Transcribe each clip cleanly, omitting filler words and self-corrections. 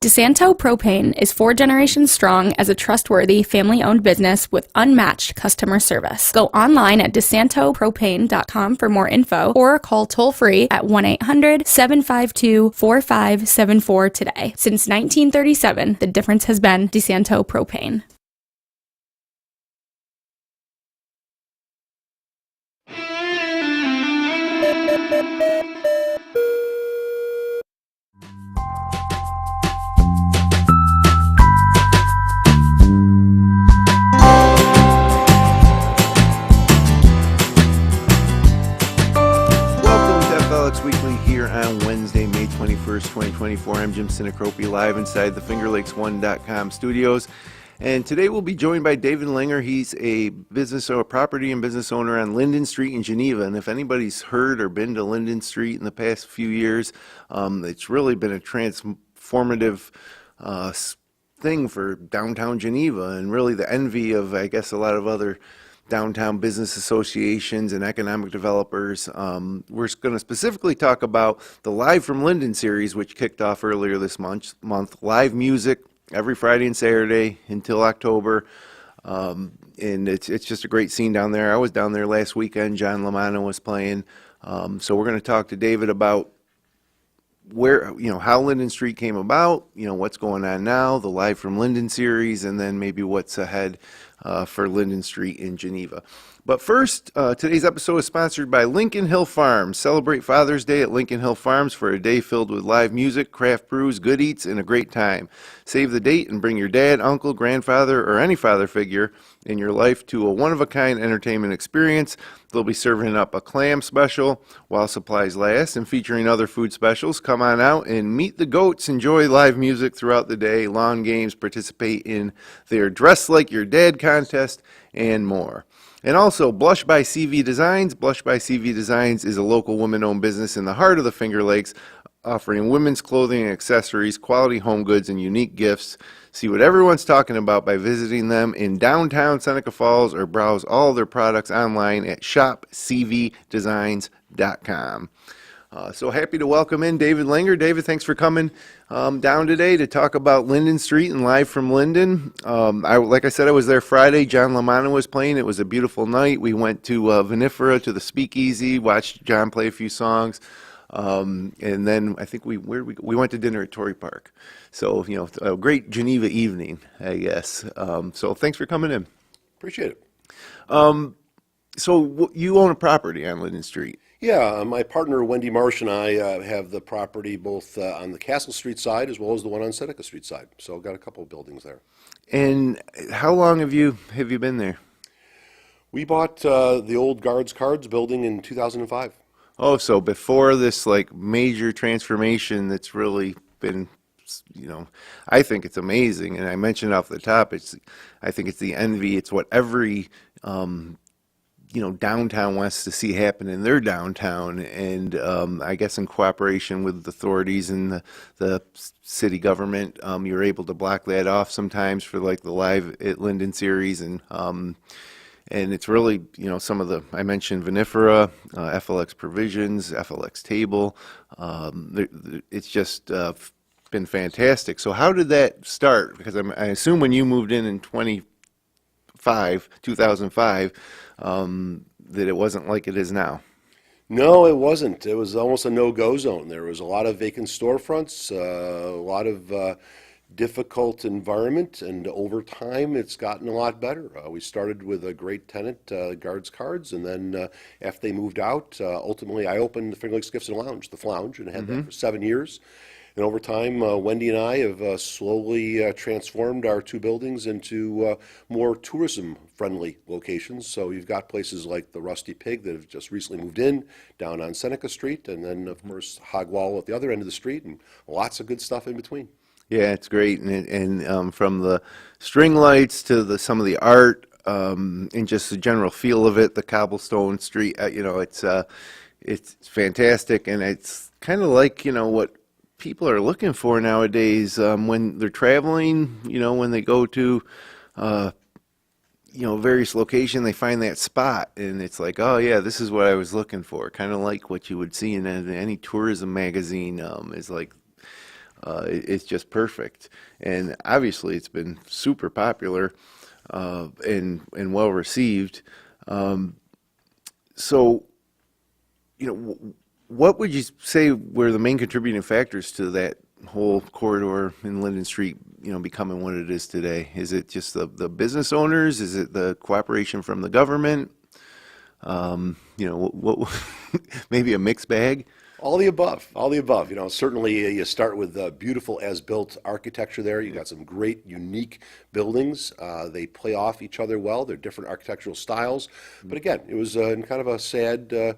DeSanto Propane is 4 generations strong as a trustworthy, family-owned business with unmatched customer service. Go online at DeSantoPropane.com for more info or call toll-free at 1-800-752-4574 today. Since 1937, the difference has been DeSanto Propane. FLX Weekly here on Wednesday, May 21st, 2024. I'm Jim Sinacropi, live inside the FingerLakes1.com studios. And today we'll be joined by David Linger. He's a business or property and business owner on Linden Street in Geneva. And if anybody's heard or been to Linden Street in the past few years, it's really been a transformative thing for downtown Geneva and really the envy of, I guess, a lot of other downtown business associations and economic developers. We're going to specifically talk about the Live from Linden series, which kicked off earlier this month. Live music every Friday and Saturday until October. And it's just a great scene down there. I was down there last weekend. John Lamanna was playing. So we're going to talk to David about where, how Linden Street came about, what's going on now, the Live from Linden series, and then maybe what's ahead for Linden Street in Geneva. But first, today's episode is sponsored by Lincoln Hill Farms. Celebrate Father's Day at Lincoln Hill Farms for a day filled with live music, craft brews, good eats, and a great time. Save the date and bring your dad, uncle, grandfather, or any father figure in your life to a one-of-a-kind entertainment experience. They'll be serving up a clam special while supplies last and featuring other food specials. Come on out and meet the goats. Enjoy live music throughout the day, lawn games, participate in their Dress Like Your Dad contest, and more. And also, Blush by CV Designs. Blush by CV Designs is a local women-owned business in the heart of the Finger Lakes, offering women's clothing and accessories, quality home goods, and unique gifts. See what everyone's talking about by visiting them in downtown Seneca Falls or browse all their products online at shopcvdesigns.com. So happy to welcome in David Linger. David, thanks for coming down today to talk about Linden Street and Live from Linden. Like I said, I was there Friday. John Lamanna was playing. It was a beautiful night. We went to Vinifera, to the Speakeasy, watched John play a few songs. And then I think we went to dinner at Torrey Park. So, a great Geneva evening, I guess. So thanks for coming in. Appreciate it. So you own a property on Linden Street. Yeah, my partner Wendy Marsh and I have the property both on the Castle Street side as well as the one on Seneca Street side. So I've got a couple of buildings there. And how long have you been there? We bought the old Guards Cards building in 2005. Oh, so before this major transformation that's really been, I think it's amazing. And I mentioned off the top, I think it's the envy. It's what every downtown wants to see happen in their downtown, and I guess in cooperation with authorities and the city government, you're able to block that off sometimes for the Live at Linden series, and it's really, some of the, I mentioned Vinifera, FLX Provisions, FLX Table, it's just been fantastic. So how did that start? Because I assume when you moved in 2005, that it wasn't like it is now. No, it wasn't. It was almost a no-go zone. There was a lot of vacant storefronts, a lot of difficult environment, and over time it's gotten a lot better. We started with a great tenant, Guards Cards, and then after they moved out, ultimately I opened the Finger Lakes Gifts and Lounge, the Flounge, and had that for 7 years. And over time, Wendy and I have slowly transformed our two buildings into more tourism-friendly locations. So you've got places like the Rusty Pig that have just recently moved in down on Seneca Street, and then, of course, Hogwall at the other end of the street, and lots of good stuff in between. Yeah, it's great. And from the string lights to some of the art and just the general feel of it, the cobblestone street, it's fantastic. And it's kind of like, what people are looking for nowadays when they're traveling, when they go to various locations, they find that spot and it's like, oh yeah, this is what I was looking for. Kind of like what you would see in any tourism magazine, is like It's just perfect. And obviously, it's been super popular and well received. So, what would you say were the main contributing factors to that whole corridor in Linden Street, becoming what it is today? Is it just the business owners? Is it the cooperation from the government? What maybe a mixed bag? All the above, all the above. Certainly you start with beautiful as-built architecture there. You got some great, unique buildings. They play off each other well. They're different architectural styles. But again, it was in kind of a sad,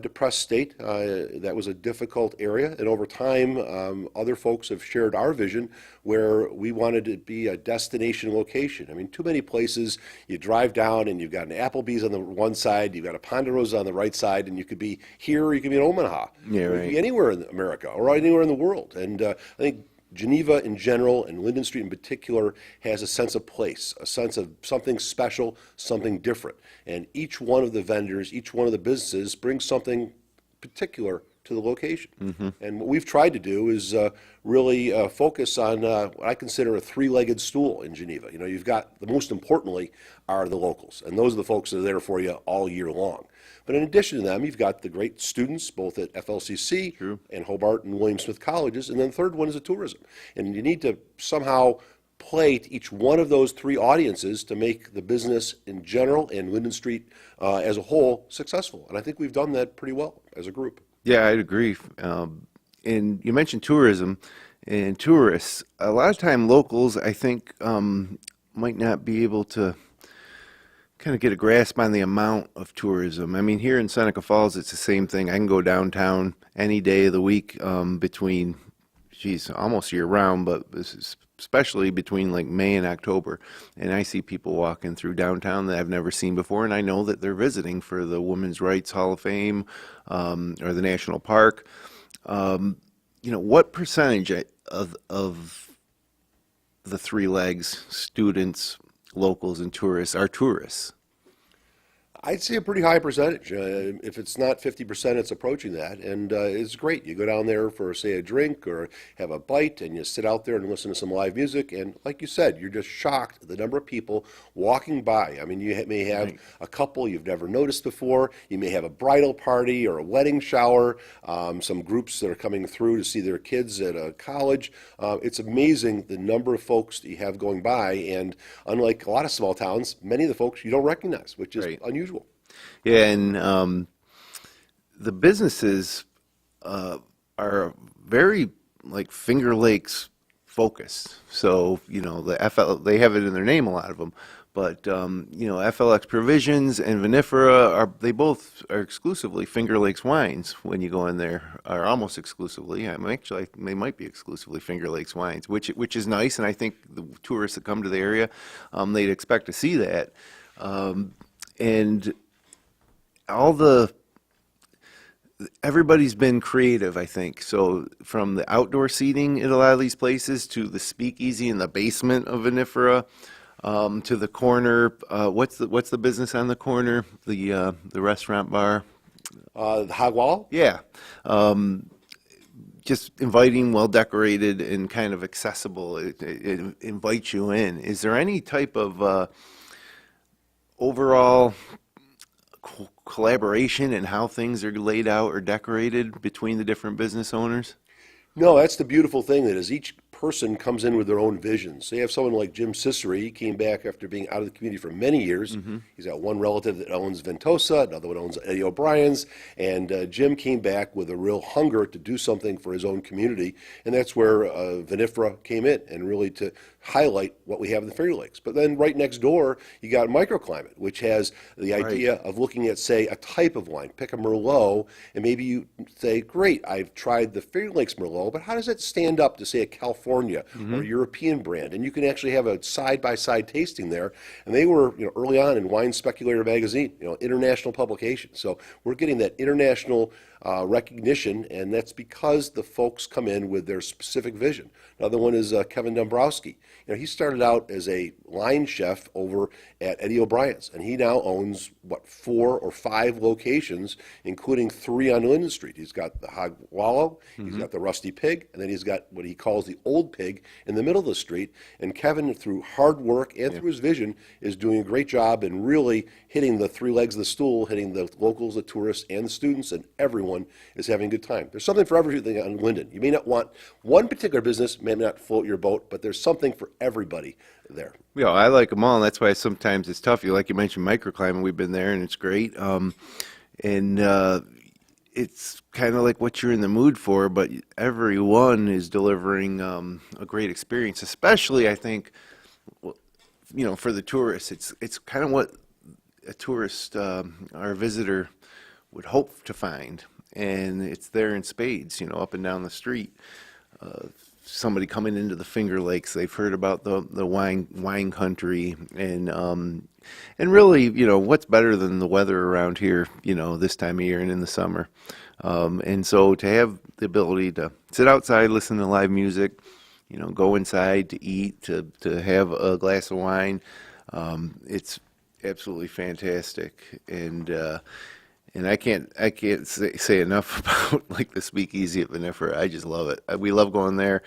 depressed state. That was a difficult area. And over time, other folks have shared our vision where we wanted to be a destination location. I mean, too many places you drive down and you've got an Applebee's on the one side, you've got a Ponderosa on the right side, and you could be here or you could be in Omaha. Yeah, or you right. could be anywhere in America or anywhere in the world. And I think Geneva in general and Linden Street in particular has a sense of place, a sense of something special, something different. And each one of the vendors, each one of the businesses brings something particular to the location. And what we've tried to do is really focus on what I consider a three-legged stool in Geneva. You've got, the most importantly, are the locals. And those are the folks that are there for you all year long. But in addition to them, you've got the great students, both at FLCC and Hobart and William Smith colleges. And then the third one is the tourism. And you need to somehow play to each one of those three audiences to make the business in general and Linden Street as a whole successful. And I think we've done that pretty well as a group. Yeah, I'd agree. And you mentioned tourism and tourists. A lot of time locals, I think, might not be able to kind of get a grasp on the amount of tourism. I mean, here in Seneca Falls, it's the same thing. I can go downtown any day of the week between, almost year round, but this is especially between like May and October. And I see people walking through downtown that I've never seen before, and I know that they're visiting for the Women's Rights Hall of Fame or the National Park. What percentage of the three legs, students, locals, and tourists, are tourists? I'd say a pretty high percentage. If it's not 50%, it's approaching that. And it's great. You go down there for, say, a drink or have a bite, and you sit out there and listen to some live music. And like you said, you're just shocked at the number of people walking by. I mean, you may have a couple you've never noticed before. You may have a bridal party or a wedding shower, some groups that are coming through to see their kids at a college. It's amazing the number of folks that you have going by. And unlike a lot of small towns, many of the folks you don't recognize, which is unusual. Yeah, and the businesses are very like Finger Lakes focused. So they have it in their name, a lot of them. But FLX Provisions and Vinifera they both are exclusively Finger Lakes wines. When you go in there, are almost exclusively. Actually, they might be exclusively Finger Lakes wines, which is nice. And I think the tourists that come to the area, they'd expect to see that. And everybody's been creative, I think. So from the outdoor seating at a lot of these places to the speakeasy in the basement of Vinifera, to the corner. What's the business on the corner? The restaurant bar. The Hog Wall? Yeah. Just inviting, well decorated, and kind of accessible. It invites you in. Is there any type of overall collaboration in how things are laid out or decorated between the different business owners? No, that's the beautiful thing, that is each person comes in with their own vision. So you have someone like Jim Cicery. He came back after being out of the community for many years. He's got one relative that owns Ventosa, another one owns Eddie O'Brien's, and Jim came back with a real hunger to do something for his own community, and that's where Vinifera came in, and really to highlight what we have in the Finger Lakes. But then right next door, you got Microclimate, which has the idea of looking at, say, a type of wine. Pick a Merlot, and maybe you say, great, I've tried the Finger Lakes Merlot, but how does it stand up to, say, a California or European brand? And you can actually have a side-by-side tasting there. And they were, early on in Wine Speculator magazine, international publication. So we're getting that international recognition, and that's because the folks come in with their specific vision. Another one is Kevin Dombrowski. He started out as a line chef over at Eddie O'Brien's, and he now owns, 4 or 5 locations, including 3 on Linden Street. He's got the Hog Wallow, he's got the Rusty Pig, and then he's got what he calls the Old Pig in the middle of the street. And Kevin, through hard work and through his vision, is doing a great job in really hitting the 3 legs of the stool, hitting the locals, the tourists, and the students, and everyone is having a good time. There's something for everything on Linden. You may not want one particular business, may not float your boat, but there's something for everybody there. Yeah, I like them all, and that's why sometimes it's tough. Like you mentioned, microclimate, we've been there, and it's great. It's kind of like what you're in the mood for, but everyone is delivering a great experience, especially, I think, for the tourists. It's kind of what a tourist or a visitor would hope to find, and it's there in spades, up and down the street. Somebody coming into the Finger Lakes, they've heard about the wine country, and really, what's better than the weather around here, this time of year and in the summer. And so to have the ability to sit outside, listen to live music, go inside to eat, to have a glass of wine, it's absolutely fantastic. And I can't say enough about like the Speakeasy at Vinifera. I just love it. We love going there.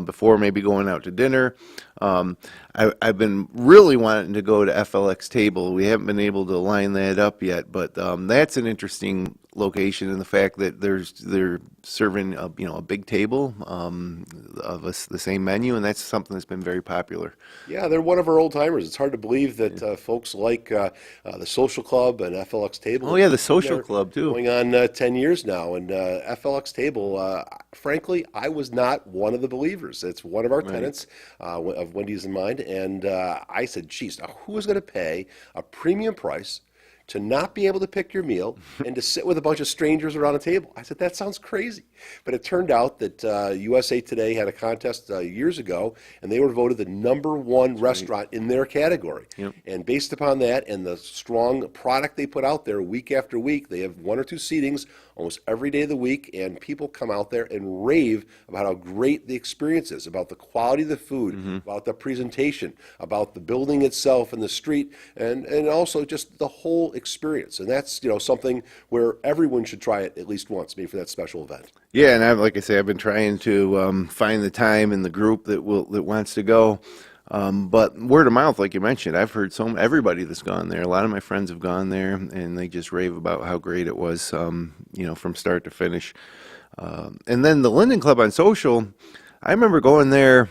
Before maybe going out to dinner, I've been really wanting to go to FLX Table. We haven't been able to line that up yet, but that's an interesting location in the fact that they're serving a big table of the same menu, and that's something that's been very popular. Yeah, they're one of our old timers. It's hard to believe that folks like the Social Club and FLX Table. Oh yeah, the Social Club too. Going on 10 years now, and FLX Table. Frankly, I was not one of the believers. It's one of our tenants of Wendy's in mind, and I said, "Geez, now who is going to pay a premium price to not be able to pick your meal and to sit with a bunch of strangers around a table?" I said, that sounds crazy. But it turned out that USA Today had a contest years ago, and they were voted the #1 restaurant in their category. Yep. And based upon that and the strong product they put out there week after week, they have 1 or 2 seatings almost every day of the week, and people come out there and rave about how great the experience is, about the quality of the food, about the presentation, about the building itself and the street, and also just the whole experience. And that's something where everyone should try it at least once, maybe for that special event. Yeah, and like I say, I've been trying to find the time and the group that wants to go. But word of mouth, like you mentioned, I've heard everybody that's gone there. A lot of my friends have gone there, and they just rave about how great it was, from start to finish. And then the Linden Club on Social, I remember going there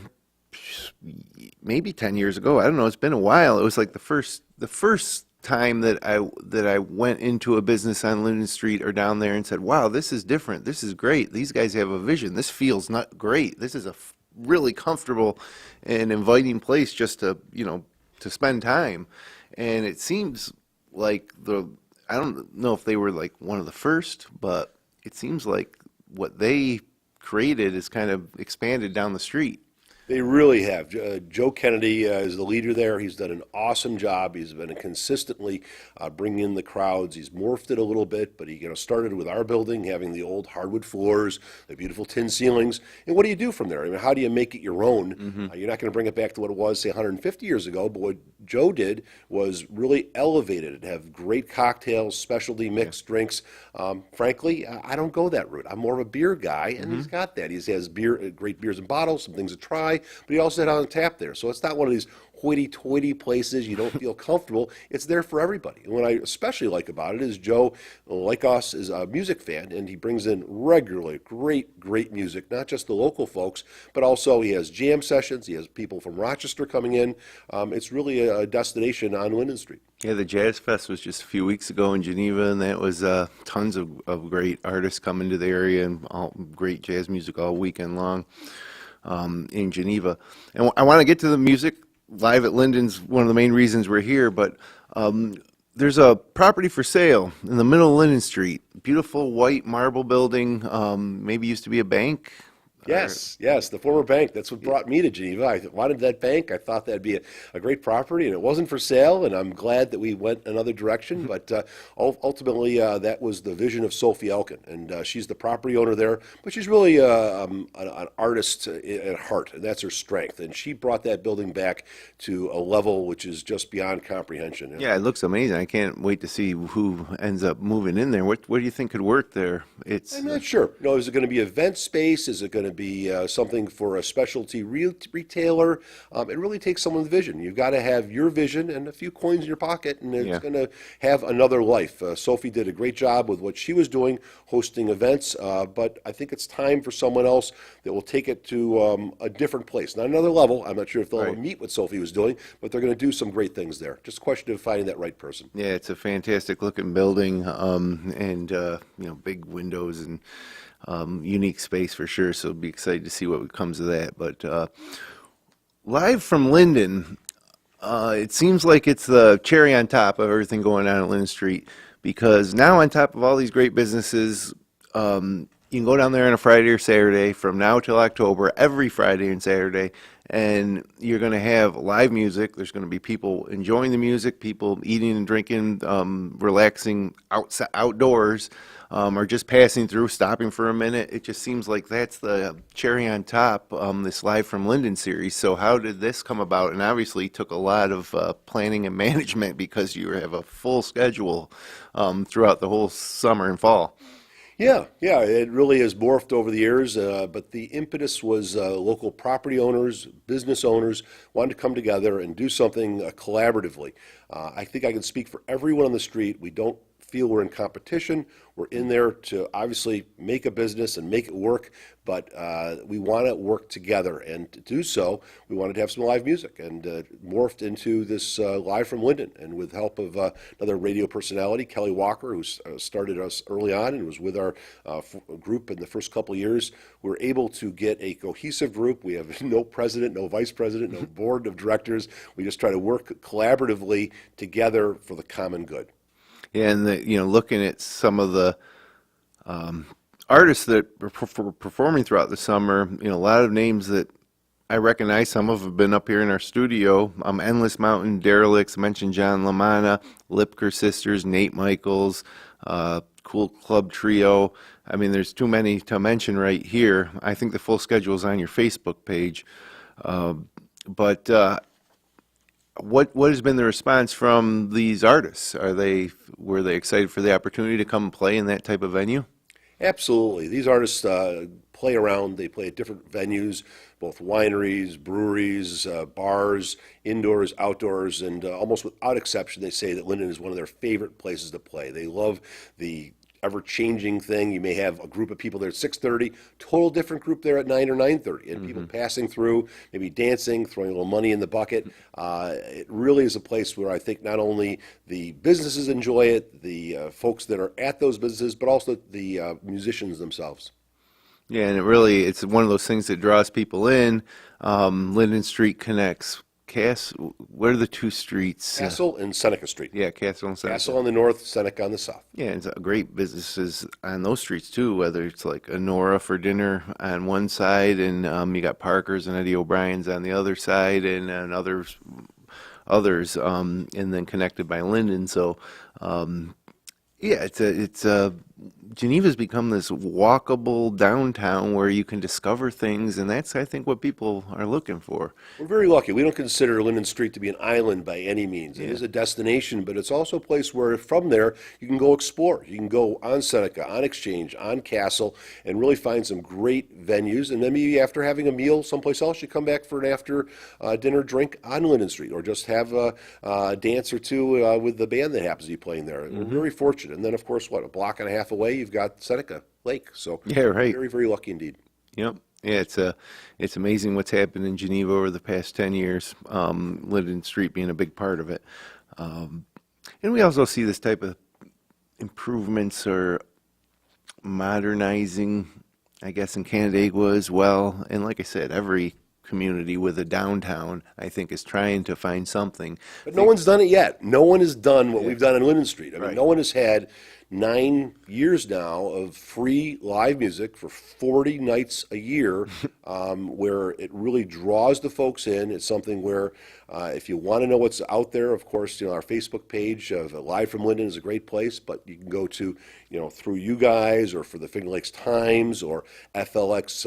maybe 10 years ago. I don't know. It's been a while. It was like the first time that I went into a business on Linden Street or down there and said, "Wow, this is different. This is great. These guys have a vision. This feels not great. This is a really comfortable and inviting place just to spend time." And it seems like I don't know if they were like one of the first, but it seems like what they created is kind of expanded down the street. They really have. Joe Kennedy is the leader there. He's done an awesome job. He's been consistently bringing in the crowds. He's morphed it a little bit, but he started with our building, having the old hardwood floors, the beautiful tin ceilings. And what do you do from there? I mean, how do you make it your own? You're not going to bring it back to what it was, say, 150 years ago, but what Joe did was really elevate it, have great cocktails, specialty mixed drinks. Frankly, I don't go that route. I'm more of a beer guy, and he's got that. He has great beers and bottles, some things to try, but he also had it on tap there. So it's not one of these hoity-toity places you don't feel comfortable. It's there for everybody. And what I especially like about it is Joe, like us, is a music fan, and he brings in regularly great music, not just the local folks, but also he has jam sessions. He has people from Rochester coming in. It's really a destination on Linden Street. Yeah, the Jazz Fest was just a few weeks ago in Geneva, and that was tons of great artists coming to the area and all great jazz music all weekend long in Geneva. And I want to get to the music. Live at Linden's one of the main reasons we're here, but there's a property for sale in the middle of Linden Street. Beautiful white marble building, maybe used to be a bank. Yes, yes, the former bank. That's what brought me to Geneva. I wanted that bank. I thought that'd be a great property, and it wasn't for sale. And I'm glad that we went another direction. But ultimately, that was the vision of Sophie Elkin, and she's the property owner there. But she's really an artist at heart, and that's her strength. And she brought that building back to a level which is just beyond comprehension. Yeah, it looks amazing. I can't wait to see who ends up moving in there. What do you think could work there? I'm not sure. No, is it going to be event space? Is it going to be something for a specialty retailer? It really takes someone's vision. You've got to have your vision and a few coins in your pocket, and it's going to have another life. Sophie did a great job with what she was doing, hosting events, but I think it's time for someone else that will take it to a different place. Not another level. I'm not sure if they'll meet what Sophie was doing, but they're going to do some great things there. Just a question of finding that right person. Yeah, it's a fantastic looking building, and big windows and unique space for sure. So be excited to see what comes of that. But live from Linden, it seems like it's the cherry on top of everything going on at Linden Street, because now on top of all these great businesses, you can go down there on a Friday or Saturday from now till October, every Friday and Saturday, and you're going to have live music. There's going to be people enjoying the music, people eating and drinking, relaxing outdoors, or just passing through, stopping for a minute. It just seems like that's the cherry on top, this Live from Linden series. So how did this come about? And obviously took a lot of planning and management, because you have a full schedule throughout the whole summer and fall. Yeah, it really has morphed over the years, but the impetus was local property owners, business owners wanted to come together and do something collaboratively. I think I can speak for everyone on the street. We don't feel we're in competition. We're in there to obviously make a business and make it work, but we want to work together. And to do so, we wanted to have some live music, and morphed into this Live from Linden. And with help of another radio personality, Kelly Walker, who started us early on and was with our group in the first couple of years, we were able to get a cohesive group. We have no president, no vice president, no board of directors. We just try to work collaboratively together for the common good. Yeah, and looking at some of the artists that were performing throughout the summer, a lot of names that I recognize. Some of them have been up here in our studio. Endless Mountain, Derelicts, mentioned John LaManna, Lipker Sisters, Nate Michaels, Cool Club Trio. I mean, there's too many to mention right here. I think the full schedule is on your Facebook page. But what has been the response from these artists? Were they excited for the opportunity to come and play in that type of venue? Absolutely. These artists play around. They play at different venues, both wineries, breweries, bars, indoors, outdoors, and almost without exception, they say that Linden is one of their favorite places to play. They love the ever-changing thing. You may have a group of people there at 6:30, total different group there at 9 or 9:30, and people passing through, maybe dancing, throwing a little money in the bucket. It really is a place where I think not only the businesses enjoy it, the folks that are at those businesses, but also the musicians themselves. Yeah, and it's one of those things that draws people in. Linden Street connects what are the two streets? Castle and Seneca Street. Yeah, Castle and Seneca. Castle on the north, Seneca on the south. Yeah, it's great businesses on those streets too, whether it's like Honora for dinner on one side, and you got Parker's and Eddie O'Brien's on the other side, and others, and then connected by Linden. So, yeah, Geneva's become this walkable downtown where you can discover things, and that's, I think, what people are looking for. We're very lucky. We don't consider Linden Street to be an island by any means. It is a destination, but it's also a place where from there you can go explore. You can go on Seneca, on Exchange, on Castle, and really find some great venues. And then maybe after having a meal someplace else, you come back for an after dinner drink on Linden Street, or just have a dance or two with the band that happens to be playing there. We're very fortunate. And then, of course, a block and a half away, you've got Seneca Lake. So yeah, right. Very, very lucky indeed. Yep. Yeah, it's amazing what's happened in Geneva over the past 10 years, Linden Street being a big part of it. And we also see this type of improvements or modernizing, I guess, in Canandaigua as well. And like I said, every community with a downtown, I think, is trying to find something. But no one's done it yet. No one has done what we've done on Linden Street. I mean, Right. no one has had 9 years now of free live music for 40 nights a year, where it really draws the folks in. It's something where if you want to know what's out there, of course, our Facebook page of Live from Linden is a great place, but you can go to, through you guys or for the Finger Lakes Times or FLX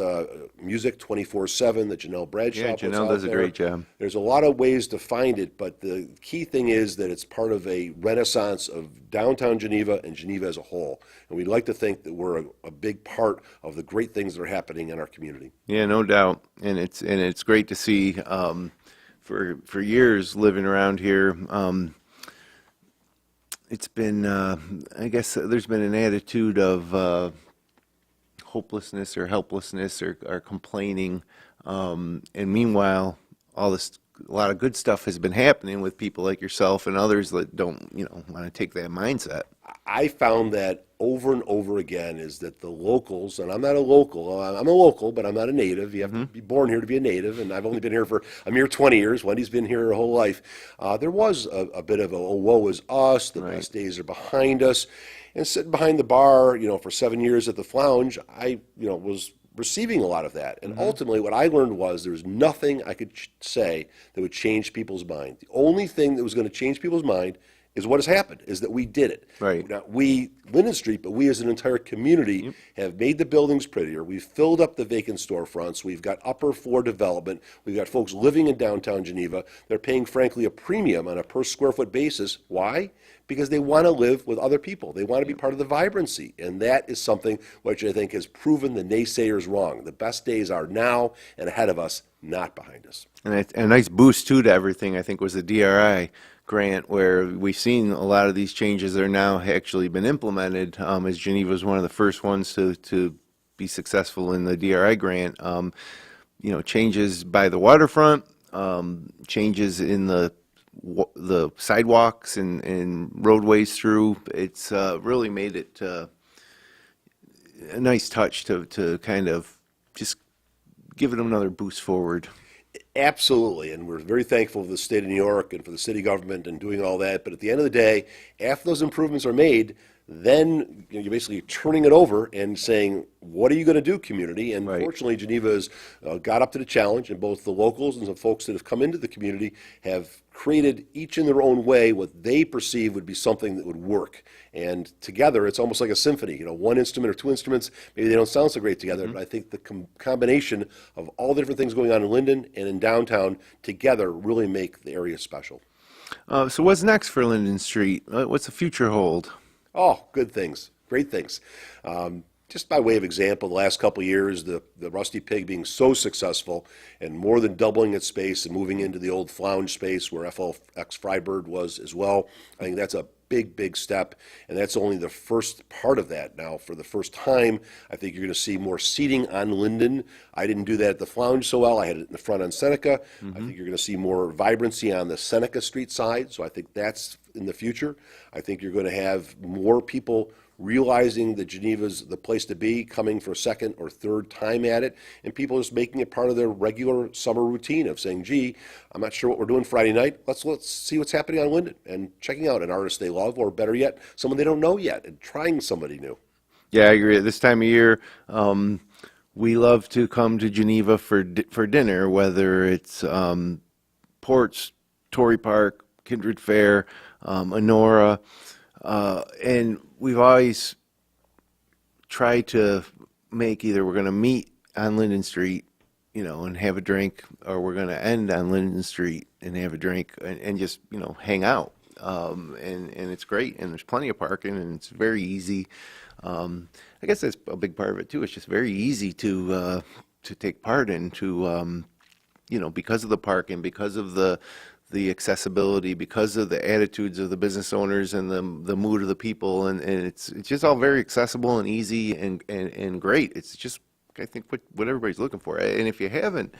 Music 24/7 that Janelle Bradshaw puts out there. Janelle does a great job. There's a lot of ways to find it, but the key thing is that it's part of a renaissance of downtown Geneva and Geneva as a whole. And we'd like to think that we're a big part of the great things that are happening in our community. Yeah, no doubt, and it's great to see. For years living around here, it's been I guess there's been an attitude of hopelessness or helplessness or complaining, and meanwhile, a lot of good stuff has been happening with people like yourself and others that don't want to take that mindset. I found that over and over again is that the locals, and I'm not a local, I'm a local, but I'm not a native. You have to be born here to be a native, and I've only been here for a mere 20 years. Wendy's been here her whole life. There was a bit of a, oh, woe is us, the best days are behind us. And sitting behind the bar, for 7 years at the Flounge, I, was receiving a lot of that. And ultimately what I learned was there was nothing I could say that would change people's mind. The only thing that was going to change people's mind is what has happened, is that we did it. Right. Now, we, Linden Street, but we as an entire community have made the buildings prettier. We've filled up the vacant storefronts. We've got upper floor development. We've got folks living in downtown Geneva. They're paying, frankly, a premium on a per square foot basis. Why? Because they want to live with other people. They want to be part of the vibrancy. And that is something which I think has proven the naysayers wrong. The best days are now and ahead of us, not behind us. And a nice boost, too, to everything, I think, was the DRI grant, where we've seen a lot of these changes that are now actually been implemented, as Geneva was one of the first ones to be successful in the DRI grant. Changes by the waterfront, changes in the sidewalks and roadways through. It's really made it a nice touch to kind of just give it another boost forward. Absolutely, and we're very thankful for the state of New York and for the city government and doing all that. But at the end of the day, after those improvements are made, then you're basically turning it over and saying, what are you going to do, community? And fortunately, Geneva has got up to the challenge, and both the locals and the folks that have come into the community have created, each in their own way, what they perceive would be something that would work. And together, it's almost like a symphony. One instrument or two instruments, maybe they don't sound so great together, but I think the combination of all the different things going on in Linden and in downtown together really make the area special. So what's next for Linden Street? What's the future hold? Oh, good things, great things. Just by way of example, the last couple of years, the Rusty Pig being so successful and more than doubling its space and moving into the old Flounge space where FLX Frybird was as well, I think that's a big, big step, and that's only the first part of that. Now, for the first time, I think you're going to see more seating on Linden. I didn't do that at the Flounge so well. I had it in the front on Seneca. I think you're going to see more vibrancy on the Seneca Street side, so I think that's in the future. I think you're going to have more people realizing that Geneva's the place to be, coming for a second or third time at it, and people just making it part of their regular summer routine of saying, gee, I'm not sure what we're doing Friday night. Let's see what's happening on Linden, and checking out an artist they love, or better yet, someone they don't know yet, and trying somebody new. Yeah, I agree. At this time of year, we love to come to Geneva for dinner, whether it's Ports, Torrey Park, Kindred Fair, Honora, and we've always tried to make either we're going to meet on Linden Street, and have a drink, or we're going to end on Linden Street and have a drink and just, hang out. And it's great, and there's plenty of parking, and it's very easy. I guess that's a big part of it too. It's just very easy to take part in, because of the parking, because of the accessibility, because of the attitudes of the business owners and the mood of the people, and it's just all very accessible and easy and great. It's just, I think, what everybody's looking for. And if you haven't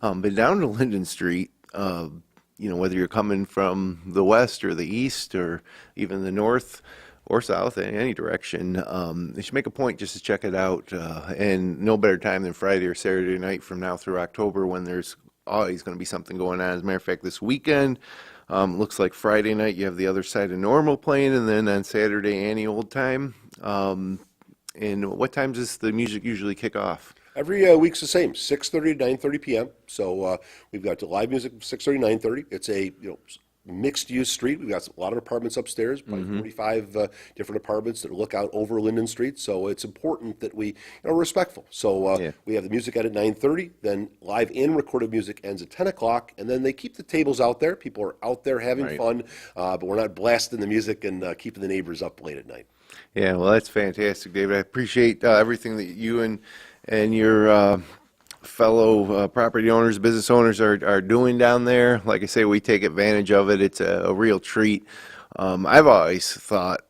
been down to Linden Street, whether you're coming from the west or the east or even the north or south, in any direction, you should make a point just to check it out. And no better time than Friday or Saturday night from now through October, when there's always going to be something going on. As a matter of fact, this weekend, Looks like Friday night you have The Other Side of Normal playing, and then on Saturday, Annie Old Time. And what times does the music usually kick off? Every week's the same, 6:30 to 9:30 p.m. So we've got the live music 6:30 9:30. It's a mixed-use street. We've got a lot of apartments upstairs, probably 45 different apartments that look out over Linden Street. So it's important that we are respectful. So we have the music at 9:30, then live and recorded music ends at 10 o'clock, and then they keep the tables out there. People are out there having fun, but we're not blasting the music and keeping the neighbors up late at night. Yeah, well, that's fantastic, David. I appreciate everything that you and your fellow property owners, business owners are doing down there. Like I say, we take advantage of it. It's a real treat. I've always thought,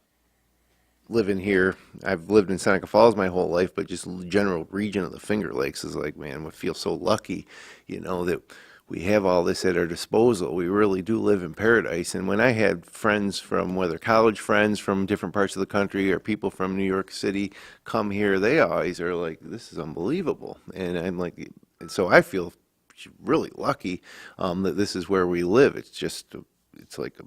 living here, I've lived in Seneca Falls my whole life, but just the general region of the Finger Lakes is like, man, we feel so lucky, that we have all this at our disposal. We really do live in paradise. And when I had friends from, whether college friends from different parts of the country or people from New York City come here, they always are like, this is unbelievable. And I'm like, and so I feel really lucky that this is where we live. It's like a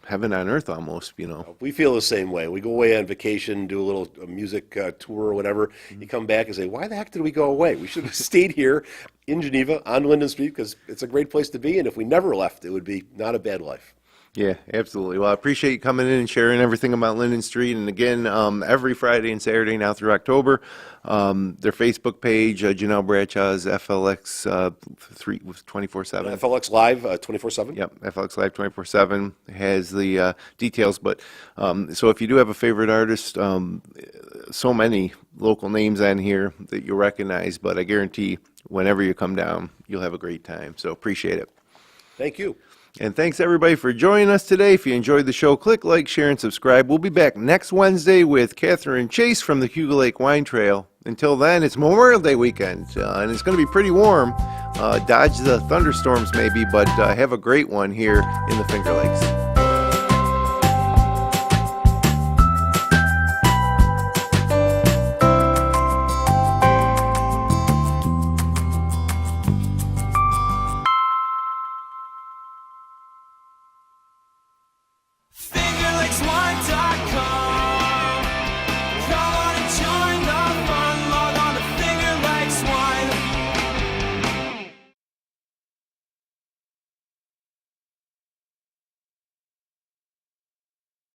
heaven on earth almost, We feel the same way. We go away on vacation, do a little music tour or whatever. You come back and say, why the heck did we go away? We should have stayed here in Geneva on Linden Street because it's a great place to be. And if we never left, it would be not a bad life. Yeah, absolutely. Well, I appreciate you coming in and sharing everything about Linden Street. And again, every Friday and Saturday now through October, their Facebook page, Janelle Bradshaw's FLX 24/7. FLX Live 24/7. Yep, FLX Live 24/7 has the details. But so if you do have a favorite artist, so many local names on here that you'll recognize. But I guarantee whenever you come down, you'll have a great time. So appreciate it. Thank you. And thanks everybody for joining us today. If you enjoyed the show, click like, share, and subscribe. We'll be back next Wednesday with Catherine Chase from the Hugo Lake Wine Trail. Until then, it's Memorial Day weekend, and it's going to be pretty warm. Dodge the thunderstorms maybe, but have a great one here in the Finger Lakes.